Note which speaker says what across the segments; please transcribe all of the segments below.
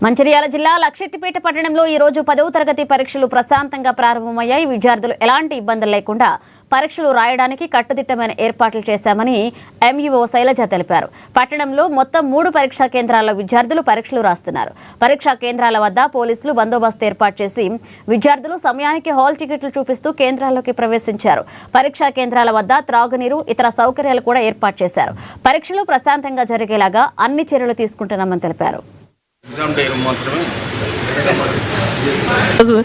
Speaker 1: మంచిర్యాల జిల్లా లక్షెట్టిపేట పట్టణంలో ఈ రోజు 10వ తరగతి పరీక్షలు ప్రశాంతంగా ప్రారంభమయ్యాయి. విద్యార్థులు ఎలాంటి ఇబ్బందులు లేకుండా పరీక్షలు రాయడానికి కట్టుదిట్టమైన ఏర్పాట్లు చేశామని ఎంఈఓ శైలజ తెలిపారు. పట్టణంలో మొత్తం 3 పరీక్షా కేంద్రాల్లో విద్యార్థులు పరీక్షలు రాస్తున్నారు. పరీక్షా కేంద్రాల వద్ద పోలీసులు బందోబస్తు ఏర్పాటు చేసి విద్యార్థులు సమయానికి హాల్ టికెట్లు చూపిస్తూ కేంద్రాల్లోకి ప్రవేశించారు. పరీక్షా కేంద్రాల వద్ద త్రాగునీరు, ఇతర సౌకర్యాలు కూడా ఏర్పాటు చేశారు. పరీక్షలు ప్రశాంతంగా జరిగేలాగా అన్ని చర్యలు తీసుకుంటున్నామని తెలిపారు.
Speaker 2: రోజు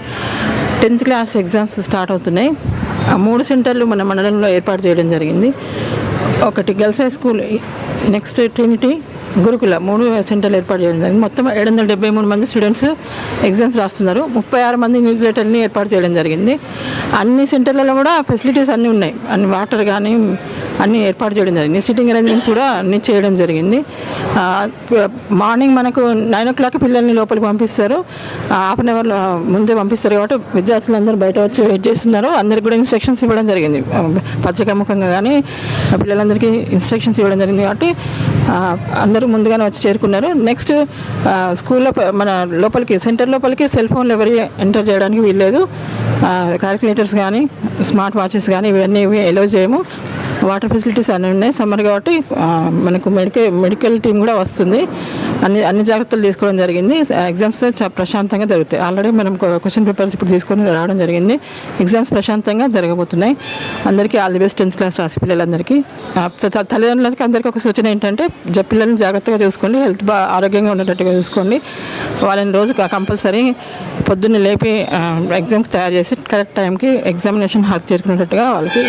Speaker 2: 10th క్లాస్ ఎగ్జామ్స్ స్టార్ట్ అవుతున్నాయి. 3 సెంటర్లు మన మండలంలో ఏర్పాటు చేయడం జరిగింది. ఒకటి girls high school, next Trinity, గురుకుల 3 సెంటర్లు ఏర్పాటు చేయడం జరిగింది. మొత్తం 773 మంది స్టూడెంట్స్ ఎగ్జామ్స్ రాస్తున్నారు. 36 మంది ఇన్విజిలేటర్ని ఏర్పాటు చేయడం జరిగింది. అన్ని సెంటర్లలో కూడా ఫెసిలిటీస్ అన్నీ ఉన్నాయి. అన్ని వాటర్ కానీ అన్నీ ఏర్పాటు చేయడం జరిగింది. సిట్టింగ్ అరేంజ్మెంట్స్ కూడా అన్నీ చేయడం జరిగింది. మార్నింగ్ మనకు 9 o'clock పిల్లల్ని లోపలికి పంపిస్తారు. హాఫ్ అన్ అవర్ ముందే పంపిస్తారు కాబట్టి విద్యార్థులందరూ బయట వచ్చి వెయిట్ చేస్తున్నారు. అందరికి కూడా ఇన్స్ట్రక్షన్స్ ఇవ్వడం జరిగింది. పత్రికాముఖంగా కానీ పిల్లలందరికీ ఇన్స్ట్రక్షన్స్ ఇవ్వడం జరిగింది కాబట్టి అందరూ ముందుగానే వచ్చి చేరుకున్నారు. నెక్స్ట్ స్కూల్లో మన లోపలికి సెంటర్ లోపలికి సెల్ ఫోన్లు ఎవరి ఎంటర్ చేయడానికి వీల్లేదు. క్యాలిక్యులేటర్స్ కానీ స్మార్ట్ వాచెస్ కానీ ఇవన్నీ ఎలో చేయము. వాటర్ ఫెసిలిటీస్ అన్నీ ఉన్నాయి. సమ్మర్ కాబట్టి మనకు మెడికల్ టీం కూడా వస్తుంది. అన్ని జాగ్రత్తలు తీసుకోవడం జరిగింది. ఎగ్జామ్స్ చాలా ప్రశాంతంగా జరుగుతాయి. ఆల్రెడీ మనం క్వశ్చన్ పేపర్స్ ఇప్పుడు తీసుకొని రావడం జరిగింది. ఎగ్జామ్స్ ప్రశాంతంగా జరగబోతున్నాయి. అందరికీ all the best 10th class రాసి పిల్లలందరికీ. తల్లిదండ్రులకి అందరికీ ఒక సూచన ఏంటంటే పిల్లల్ని జాగ్రత్తగా చూసుకోండి, హెల్త్ ఆరోగ్యంగా ఉండేటట్టుగా చూసుకోండి. వాళ్ళని రోజు కంపల్సరీ పొద్దున్నే లేపి ఎగ్జామ్కి తయారు చేసి కరెక్ట్ టైంకి ఎగ్జామినేషన్ హాల్ చేరుకునేటట్టుగా వాళ్ళకి